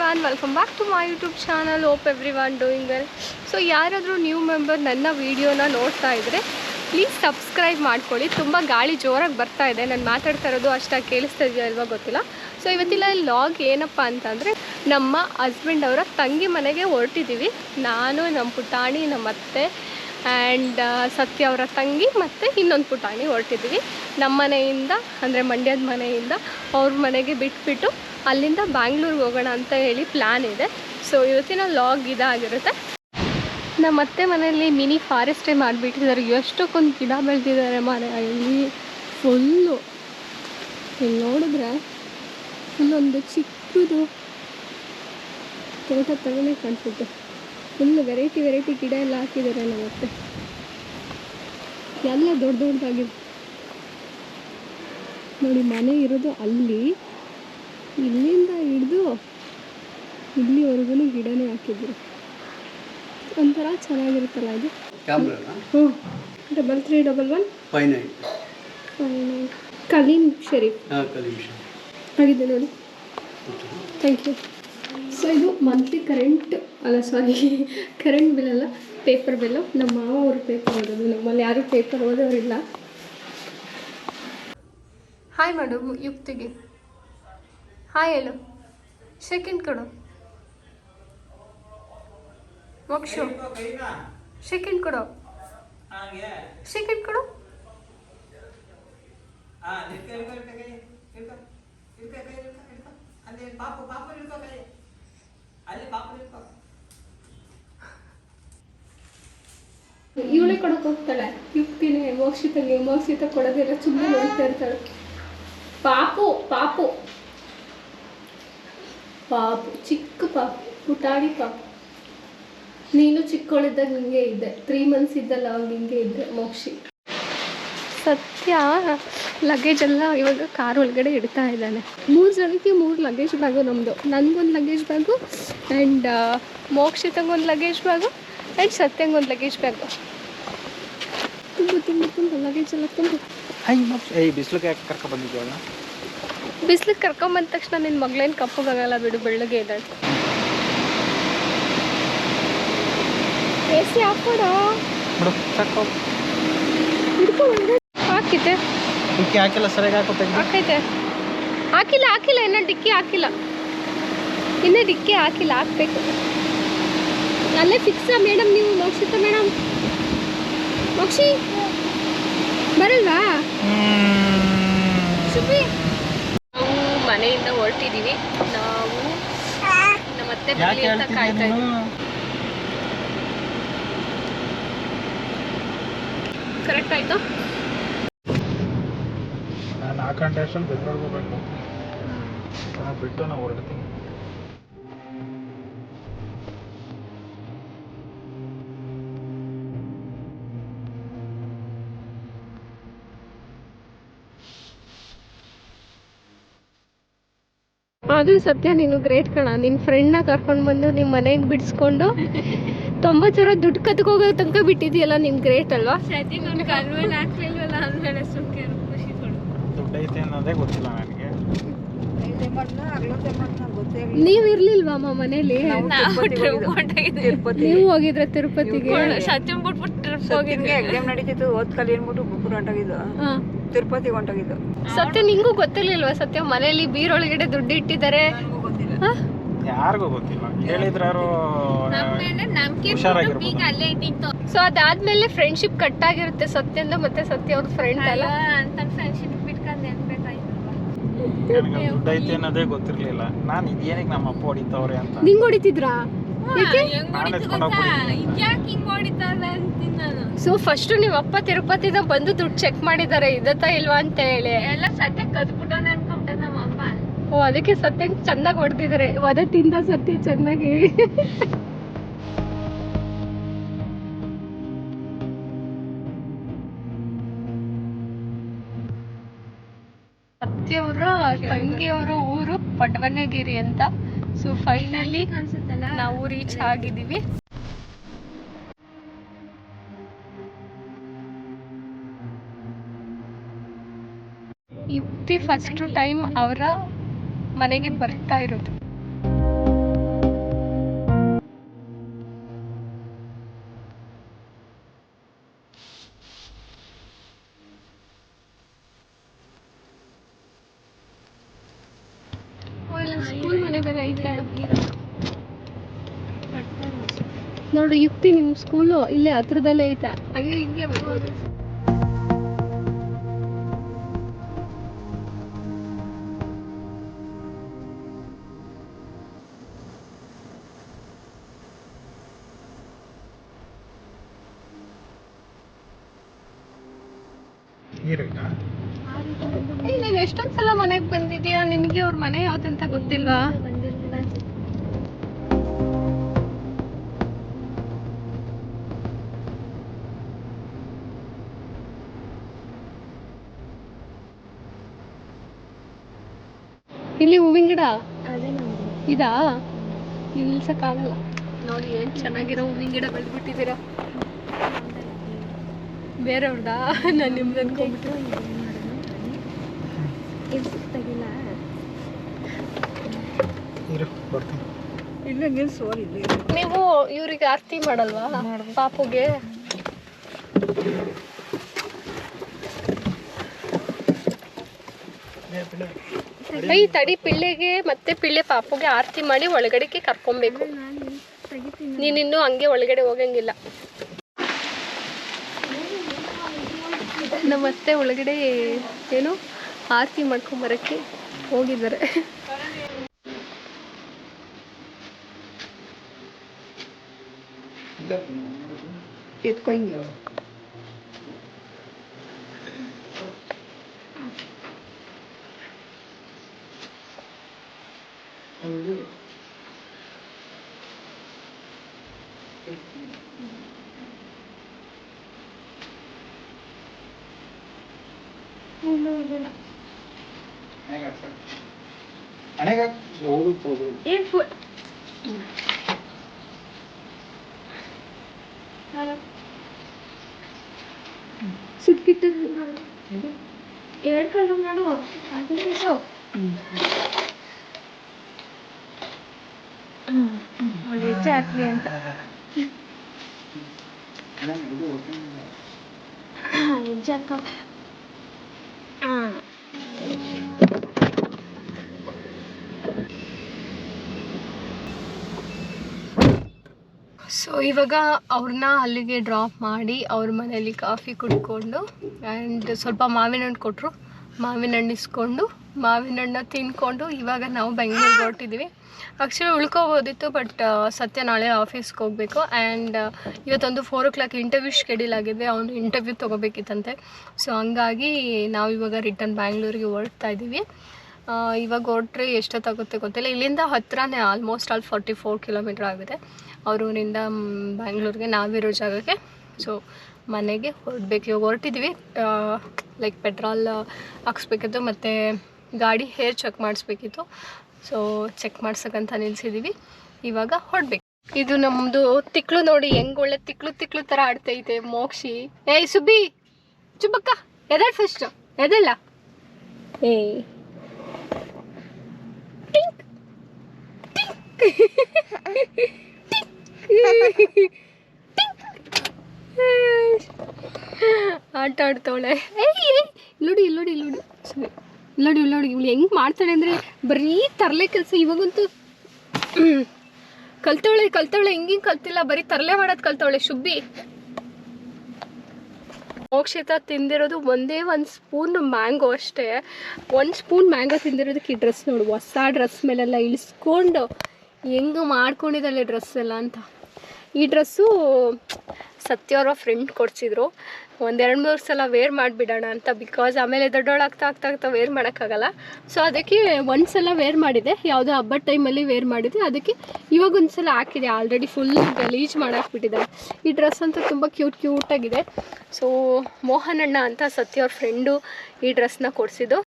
everyone, welcome back to my YouTube channel. Hope everyone doing well. So ಯಾರಾದರೂ new member ನನ್ನ ವಿಡಿಯೋನ ನೋಡ್ತಾ ಇದ್ದರೆ ಪ್ಲೀಸ್ ಸಬ್ಸ್ಕ್ರೈಬ್ ಮಾಡ್ಕೊಳ್ಳಿ. ತುಂಬ ಗಾಳಿ ಜೋರಾಗಿ ಬರ್ತಾ ಇದೆ, ನಾನು ಮಾತಾಡ್ತಾ ಇರೋದು ಅಷ್ಟಾಗಿ ಕೇಳಿಸ್ತಾ ಇದೆಯಾ ಅಲ್ವಾ ಗೊತ್ತಿಲ್ಲ. ಸೊ ಇವತ್ತಿಲ್ಲ ಲಾಗ್ ಏನಪ್ಪ ಅಂತಂದರೆ ನಮ್ಮ ಹಸ್ಬೆಂಡ್ ಅವರ ತಂಗಿ ಮನೆಗೆ ಹೊರಟಿದ್ದೀವಿ. ನಾನು, ನಮ್ಮ ಪುಟಾಣಿ, ನಮ್ಮ ಅತ್ತೆ ಆ್ಯಂಡ್ ಸತ್ಯ ಅವರ ತಂಗಿ ಮತ್ತು ಇನ್ನೊಂದು ಪುಟಾಣಿ ಹೊರಟಿದ್ದೀವಿ. ನಮ್ಮ ಮನೆಯಿಂದ ಅಂದರೆ ಮಂಡ್ಯದ ಮನೆಯಿಂದ ಅವ್ರ ಮನೆಗೆ ಬಿಟ್ಬಿಟ್ಟು ಅಲ್ಲಿಂದ ಬ್ಯಾಂಗ್ಳೂರಿಗೆ ಹೋಗೋಣ ಅಂತ ಹೇಳಿ ಪ್ಲ್ಯಾನ್ ಇದೆ. ಸೊ ಇವತ್ತಿನ ಲಾಗ್ ಇದಾಗಿರುತ್ತೆ. ನಮ್ಮ ಅತ್ತೆ ಮನೆಯಲ್ಲಿ ಮಿನಿ ಫಾರೆಸ್ಟೇ ಮಾಡಿಬಿಟ್ಟಿದ್ದಾರೆ. ಎಷ್ಟಕ್ಕೊಂದು ಗಿಡ ಬೆಳೆದಿದ್ದಾರೆ ಮನೆಯಲ್ಲಿ ಫುಲ್ಲು. ಇಲ್ಲಿ ನೋಡಿದ್ರೆ ಫುಲ್ಲೊಂದು ಚಿಕ್ಕದು ತೋಟ ಥರನೇ ಕಾಣಿಸುತ್ತೆ. ಫುಲ್ಲು ವೆರೈಟಿ ಗಿಡ ಎಲ್ಲ ಹಾಕಿದ್ದಾರೆ ನಮ್ಮ ಅತ್ತೆ. ಎಲ್ಲ ದೊಡ್ಡದಾಗಿದೆ ನೋಡಿ. ಮನೆ ಇರೋದು ಅಲ್ಲಿ, ಇಲ್ಲಿಂದ ಹಿಡಿದು ಇಲ್ಲಿವರೆಗೂ ಗಿಡನೇ ಹಾಕಿದ್ರು. ಒಂಥರ ಚೆನ್ನಾಗಿರುತ್ತಲ್ಲ ಇದು. 331159 ಕಲೀಂ ಶರೀಫ್ ಆಗಿದೆ ನೋಡಿ. Thank you. ಸೊ ಇದು ಮಂತ್ಲಿ ಕರೆಂಟ್ ಬಿಲ್ ಅಲ್ಲ, ಪೇಪರ್ ಬಿಲ್ಲು. ನಮ್ಮ ಮಾವ ಅವರು ಪೇಪರ್ ಓದೋದು, ನಮ್ಮಲ್ಲಿ ಯಾರೂ ಪೇಪರ್ ಓದೋರಿಲ್ಲ. ಹಾಯ್ ಮಾಡು ಯುಕ್ತಿಗೆ, ಹಾಯ್ ಹೇಳು. ಸೆಕೆಂಡ್ ಕೊಡು ಮೋಕ್ಷು, ಸೆಕೆಂಡ್ ಕೊಡು. ಇವಳೇ ಕೊಡಕ್ಕೆ ಹೋಗ್ತಾಳೆ ಯುಕ್ತಿನೇ. ಮೋಕ್ಷಿತ ಕೊಡೋದೆಲ್ಲ ಸುಮ್ಮನೆ ನೋಡ್ತಾ ಇರ್ತಾಳೆ. ಪಾಪು ಚಿಕ್ಕ ಪಾಪು, ಪುಟಾಣಿ ಪಾಪು. ನೀನು ಚಿಕ್ಕವಳಿದ್ದಾಗ ಹಿಂಗೆ ಇದ್ದೆ, 3 months ಇದ್ದಲ್ಲ ಅವಾಗ ಹಿಂಗೆ ಇದ್ದೆ ಮೋಕ್ಷಿ. ಸತ್ಯ ಲಗೇಜ್ ಎಲ್ಲ ಇವಾಗ ಕಾರ್ ಒಳಗಡೆ ಇಡ್ತಾ ಇದ್ದಾನೆ. 3 ಜನಕ್ಕೆ 3 ಲಗೇಜ್ ಬ್ಯಾಗು ನಮ್ಮದು. ನನಗೊಂದು ಲಗೇಜ್ ಬ್ಯಾಗು ಆ್ಯಂಡ್ ಮೋಕ್ಷಿತಂಗೊಂದು ಲಗೇಜ್ ಬ್ಯಾಗು ಆ್ಯಂಡ್ ಸತ್ಯಂಗೊಂದು ಲಗೇಜ್ ಬ್ಯಾಗು. ತುಂಬ ಲಗೇಜ್ ಎಲ್ಲ ತುಂಬ. ಬಿಸಿಲಿಗೆ ಕರ್ಕೊಂಬಂದ ತಕ್ಷಣ ನಿನ್ನ ಮಗಳೇನು ಕಪ್ಪಗಾಗಲ್ಲ ಬಿಡು, ಬೆಳ್ಳಗೆ ಇದ್ದಾಳೆ. ಎಸಿ ಹಾಕೋಣ. ಹಾಕಿದೆ ಹಾಕಿಲ್ಲ ಇನ್ನೂ ಡಿಕ್ಕಿ ಹಾಕಿಲ್ಲ. ಹಾಕ್ಬೇಕು. ಅಲ್ಲೇ ಫಿಕ್ಸಾ ಮೇಡಮ್ ನೀವು? ಮೋಕ್ಷಿತ ಮೇಡಮ್, ಮೋಕ್ಷಿ ಬರಲ್ವಾ? ಸುಬ್ಬಿ, ನಾವು ಮನೆಯಿಂದ ಹೊರಟಿದ್ದೀವಿ. ನಾವು ನಮ್ಮ ಅತ್ತೆ ಬರಲಿ ಅಂತ ಕಾಯ್ತಾ ಇದ್ದೀವಿ. ಕರೆಕ್ಟ್ ಆಯ್ತು. ನಾನು 4 ಗಂಟೆ ಅಷ್ಟೊಂದು ಬೆಂಗಳೂರಿಗೆ ಹೋಗ್ಬೇಕು. ಬಿಟ್ಟು ನಾವು ಹೊರಡ್ತೀನಿ. ಅದು ಸತ್ಯ, ನೀನು ಗ್ರೇಟ್ ಕಣ. ನಿನ್ನ ಫ್ರೆಂಡ್ನ ಕರ್ಕೊಂಡು ಬಂದು ನಿಮ್ಮ ಮನೆಗೆ ಬಿಡಿಸ್ಕೊಂಡು 90,000 ದುಡ್ಡು ಕತ್ಕೋಗೋ ತನಕ ಬಿಟ್ಟಿದೆಯಲ್ಲ, ನೀನು ಗ್ರೇಟ್ ಅಲ್ವಾ? ನೀವು ಇರ್ಲಿಲ್ವಮ್ಮ ಮನೇಲಿ? ನೀವು ಹೋಗಿದ್ರೆ ತಿರುಪತಿಗೆ? ಎಕ್ಸಾಮ್ ನಡೀತಿತ್ತು, ಓದ್ ಕಲಿ ಅನ್ಬಿಟ್ಟು ಬುಕ್ ಹೊಂಟೋಗಿದ್ದು, ತಿರುಪತಿಗೆ ಹೊಂಟೋಗಿದ್ದು. ಸತ್ಯ ನಿಂಗೂ ಗೊತ್ತಿರ್ಲಿಲ್ವಾ? ಸತ್ಯ ಮನೇಲಿ ಬೀರೊಳಗಡೆ ದುಡ್ಡು ಇಟ್ಟಿದ್ದಾರೆ. ಯಾರಿಗೂ ಗೊತ್ತಿಲ್ಲ, ಹೇಳಿದ್ರು. ಸೊ ಅದಾದ್ಮೇಲೆ ಫ್ರೆಂಡ್ಶಿಪ್ ಕಟ್ ಆಗಿರುತ್ತೆ ಸತ್ಯಂದು ಮತ್ತೆ ಸತ್ಯ ಅವ್ರ ಫ್ರೆಂಡ್ ಅಲ್ಲ. ದುಡ್ಡು ಐತೆ ಅನ್ನೋದೇ ಗೊತ್ತಿರ್ಲಿಲ್ಲ. ನಾನು ಇದೇನಿಗೆ ನಮ್ಮ ಅಪ್ಪ ಹೊಡಿತಾವ್ರೆ ಅಂತ. ನಿಂಗ್ ಹೊಡಿತಿದ್ರಾ? ಸೊ ಫಸ್ಟ್ ನೀವು ಅಪ್ಪ ತಿರುಪತಿನ ಬಂದು ದುಡ್ಡು ಚೆಕ್ ಮಾಡಿದ್ದಾರೆ ಇದತ್ತಾ ಇಲ್ವಾ ಅಂತ ಹೇಳಿ. ಎಲ್ಲ ಸತ್ಯ ಕದ್ಬಿಟ್ಟನೆ ಅನ್ಕೊಂಡೆ ನಮ್ಮ ಅಮ್ಮ. ಓ, ಅದಕ್ಕೆ ಸತ್ಯ ಚೆನ್ನಾಗಿ ಹೊಡೆದಿದ್ದಾರೆ. ವದ ತಿಂದ ಸತ್ಯ ಚೆನ್ನಾಗಿ. ಸತ್ಯವರ ತಂಗಿಯವರ ಊರು ಪಟವನಗಿರಿ ಅಂತ. ಸೊ ಫೈನಲಿ ನಾವು ರೀಚ್ ಆಗಿದ್ದೀವಿ. ಯುಕ್ತಿ ಫಸ್ಟ್ ಟೈಮ್ ಅವರ ಮನೆಗೆ ಬರ್ತಾ ಇರೋದು. ಸ್ಕೂಲ್ ಮನೆ ಬೇರೆ ಐತೆ ನೋಡಿ. ಯುಕ್ತಿ ನಿಮ್ಮ ಸ್ಕೂಲು ಇಲ್ಲೇ ಹತ್ರದಲ್ಲೇ ಐತೆ. ಹಾಗೆ ಹಿಂಗೆ ಬರ್ಬೋದು. ನೀನು ಎಷ್ಟೊಂದು ಸಲ ಮನೆಗೆ ಬಂದಿದ್ಯಾ, ನಿನಗೆ ಅವ್ರ ಮನೆ ಯಾವ್ದಂತ ಗೊತ್ತಿಲ್ವಾ? ಇಲ್ಲಿ ಹೂವಿನ ಗಿಡ ಇದಾ? ನಿಲ್ಸಕ್ಕಾಗಲ್ಲ ನೋಡಿ, ಏನ್ ಚೆನ್ನಾಗಿರೋ ಹೂವಿನ ಗಿಡ ಬೆಳೆದ್ಬಿಟ್ಟಿದ್ದೀರಾ. ಬೇರೆಯವ್ರದಾ? ನಾನು ನಿಮ್ದು ಅನ್ಕೊಂಡ್ಬಿಟ್ಟು. ನೀವು ಇವ್ರಿಗೆ ಆರತಿ ಮಾಡಲ್ವಾ ಪಾಪುಗೆ? ಈ ತಡಿ ಪಿಳ್ಳೆಗೆ ಮತ್ತೆ ಪಿಳ್ಳೆ ಪಾಪುಗೆ ಆರತಿ ಮಾಡಿ ಒಳಗಡೆಗೆ ಕರ್ಕೊಬೇಕು. ನೀನಿನ್ನೂ ಹಂಗೆ ಒಳಗಡೆ ಹೋಗಂಗಿಲ್ಲ. ನಮ್ಮತ್ತೆ ಒಳಗಡೆ ಏನು ಆರತಿ ಮಾಡ್ಕೊಂಬರಕ್ಕೆ ಹೋಗಿದ್ದಾರೆ. ಎರಡು ಕಡೆ ಮಾಡು ಹೆಜ್ಜೆ ಹಾಕ್ಲಿ ಅಂತ. ಹೆಜ್ಜೆ ಹಾಕ. ಸೊ ಇವಾಗ ಅವ್ರನ್ನ ಅಲ್ಲಿಗೆ ಡ್ರಾಪ್ ಮಾಡಿ ಅವ್ರ ಮನೇಲಿ ಕಾಫಿ ಕುಡ್ಕೊಂಡು ಆ್ಯಂಡ್ ಸ್ವಲ್ಪ ಮಾವಿನ ಹಣ್ಣು ಕೊಟ್ಟರು. ಮಾವಿನ ಹಣ್ಣು ಇಸ್ಕೊಂಡು ಮಾವಿನ ಹಣ್ಣು ತಿನ್ಕೊಂಡು ಇವಾಗ ನಾವು ಬೆಂಗಳೂರಿಗೆ ಹೊರಟಿದ್ದೀವಿ. ಆ್ಯಕ್ಚುಲಿ ಉಳ್ಕೋಬೋದಿತ್ತು, ಬಟ್ ಸತ್ಯ ನಾಳೆ ಆಫೀಸ್ಗೆ ಹೋಗಬೇಕು. ಆ್ಯಂಡ್ ಇವತ್ತೊಂದು 4 o'clock ಇಂಟರ್ವ್ಯೂ ಶೆಡ್ಯೂಲ್ ಆಗಿದೆ. ಅವನು ಇಂಟರ್ವ್ಯೂ ತೊಗೋಬೇಕಿತ್ತಂತೆ. ಸೊ ಹಂಗಾಗಿ ನಾವು ಇವಾಗ ರಿಟರ್ನ್ ಬ್ಯಾಂಗ್ಳೂರಿಗೆ ಹೊರಡ್ತಾ ಇದ್ದೀವಿ. ಇವಾಗ ಹೊರಟ್ರೆ ಎಷ್ಟೊತ್ತಾಗುತ್ತೆ ಗೊತ್ತಿಲ್ಲ. ಇಲ್ಲಿಂದ ಹತ್ರನೇ, ಆಲ್ಮೋಸ್ಟ್ 44 ಕಿಲೋಮೀಟ್ರ್ ಆಗುತ್ತೆ ಅವರೂರಿಂದ ಬ್ಯಾಂಗ್ಳೂರಿಗೆ, ನಾವಿರೋ ಜಾಗಕ್ಕೆ. ಸೊ ಮನೆಗೆ ಹೊರಡ್ಬೇಕು. ಇವಾಗ ಹೊರಟಿದ್ದೀವಿ. ಲೈಕ್ ಪೆಟ್ರೋಲ್ ಹಾಕ್ಸ್ಬೇಕಿತ್ತು ಮತ್ತು ಗಾಡಿ ಹೇರ್ ಚೆಕ್ ಮಾಡಿಸ್ಬೇಕಿತ್ತು. ಸೊ ಚೆಕ್ ಮಾಡ್ಸಕ್ಕಂತ ನಿಲ್ಸಿದ್ದೀವಿ. ಇವಾಗ ಹೊರಡ್ಬೇಕು. ಇದು ನಮ್ಮದು ತಿಕ್ಳು ನೋಡಿ, ಹೆಂಗೆ ಒಳ್ಳೆ ತಿಕ್ಳು ಥರ ಆಡ್ತೈತೆ ಮೋಕ್ಷಿ. ಏಯ್ ಸುಬ್ಬಿ, ಚುಬ್ಬಕ್ಕ ಎದಳು ಫಸ್ಟ್ ಎದಲ್ಲ. ಏಯ್ ಟಿಂಕ್ ಆಟ ಆಡ್ತಾವಳೆ. ಏಯ್ ನೋಡಿ ಸರಿ ನೋಡಿ ಇವಳು ಹೆಂಗೆ ಮಾಡ್ತಾಳೆ ಅಂದರೆ ಬರೀ ತರಲೆ ಕೆಲಸ. ಇವಾಗಂತೂ ಕಲ್ತವಳೆ ಹಿಂಗೆ ಕಲ್ತಿಲ್ಲ, ಬರೀ ತರಲೆ ಮಾಡೋದು ಕಲ್ತವಳೆ ಶುಬ್ಬಿ. ಮೋಕ್ಷಿತ ತಿಂದಿರೋದು ಒಂದೇ 1 ಸ್ಪೂನ್ ಮ್ಯಾಂಗೋ ಅಷ್ಟೇ. 1 ಸ್ಪೂನ್ ಮ್ಯಾಂಗೋ ತಿಂದಿರೋದಕ್ಕೆ ಈ ಡ್ರೆಸ್ ನೋಡು, ಹೊಸ ಡ್ರೆಸ್ ಮೇಲೆಲ್ಲ ಇಳಿಸ್ಕೊಂಡು ಹೆಂಗೆ ಮಾಡ್ಕೊಂಡಿದ್ದಾಳೆ ಡ್ರೆಸ್ ಎಲ್ಲ ಅಂತ. ಈ ಡ್ರೆಸ್ಸು ಸತ್ಯ ಅವರ ಫ್ರೆಂಡ್ ಕೊಡಿಸಿದ್ರು. 1-2-3 ಸಲ ವೇರ್ ಮಾಡಿಬಿಡೋಣ ಅಂತ, ಬಿಕಾಸ್ ಆಮೇಲೆ ದೊಡ್ಡವಳಾಗ್ತಾ ವೇರ್ ಮಾಡೋಕ್ಕಾಗಲ್ಲ. ಸೊ ಅದಕ್ಕೆ ಒಂದು ಸಲ ವೇರ್ ಮಾಡಿದೆ, ಯಾವುದೋ ಹಬ್ಬದ ಟೈಮಲ್ಲಿ ವೇರ್ ಮಾಡಿದೆ. ಅದಕ್ಕೆ ಇವಾಗ ಒಂದು ಸಲ ಹಾಕಿದೆ. ಆಲ್ರೆಡಿ ಫುಲ್ ಗಲೀಜ್ ಮಾಡಾಕ್ಬಿಟ್ಟಿದ್ದಾಳೆ. ಈ ಡ್ರೆಸ್ ಅಂತೂ ತುಂಬ ಕ್ಯೂಟಾಗಿದೆ. ಸೊ ಮೋಹನ್ ಅಣ್ಣ ಅಂತ ಸತ್ಯ ಅವ್ರ ಫ್ರೆಂಡು ಈ ಡ್ರೆಸ್ನ ಕೊಡಿಸಿದ್ದು.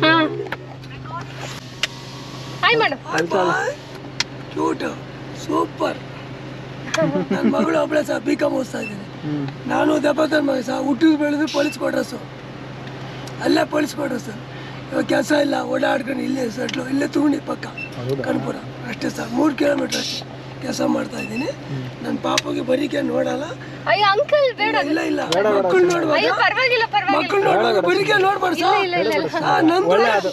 ಹಾಂ ಹಾಯ್ ಮಾಡು. Cute super. ನನ್ನ ಮಗಳು ಒಬ್ಬಳೆ ಸಹ B.Com ಓದಿಸ್ತಾ ಇದ್ದೀನಿ. ನಾನು ದೆಬ್ಬತನ ಮಗ ಸಹ ಹುಟ್ಟಿದ ಬೆಳೆದು ಪೊಲೀಸ್ ಕ್ವಾರ್ಟರ್ಸು, ಅಲ್ಲೇ ಪೊಲೀಸ್ ಕ್ವಾರ್ಟರ್ಸು. ಇವಾಗ ಕೆಲಸ ಇಲ್ಲ, ಓಡಾಡ್ಕೊಂಡು ಇಲ್ಲೇ ಸೆಟ್ಲು, ಇಲ್ಲೇ ತಗೊಂಡು ಪಕ್ಕ ಕನಪುರ ಅಷ್ಟೇ ಸರ್. 3 ಕಿಲೋಮೀಟ್ರ್ ಅಷ್ಟೇ. ಕೆಲಸ ಮಾಡ್ತಾ ಇದ್ದೀನಿ. ನನ್ನ ಪಾಪಗೆ ಬರೀಕೆ ನೋಡಲ್ಲ. ಅಯ್ಯೋ ಅಂಕಲ್ ಬೇಡ. ಇಲ್ಲ ಇಲ್ಲ ಮಕ್ಕಳು ನೋಡುವಾಗ ಅಯ್ಯೋ ಪರವಾಗಿಲ್ಲ ಮಕ್ಕಳು ನೋಡುವಾಗ ಬರೀಕೆ ನೋಡ್ಬಾರ್ದು ಸರ್.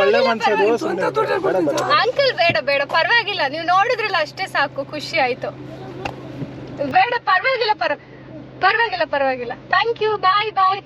ಒಳ್ಳೆ ಮನ್ಸದು ಸ್ವಂತ ತೋಟ ಕೊಡ್ತೀನಿ ಸರ್. ಅಂಕಲ್ ಬೇಡ ಬೇಡ ಪರವಾಗಿಲ್ಲ, ನೀವು ನೋಡಿದ್ರಲ್ಲ ಅಷ್ಟೇ ಸಾಕು, ಖುಷಿ ಆಯ್ತು. ಬೇಡ ಪರವಾಗಿಲ್ಲ ಪರವಾಗಿಲ್ಲ ಥ್ಯಾಂಕ್ ಯು, ಬಾಯ್ ಬಾಯ್.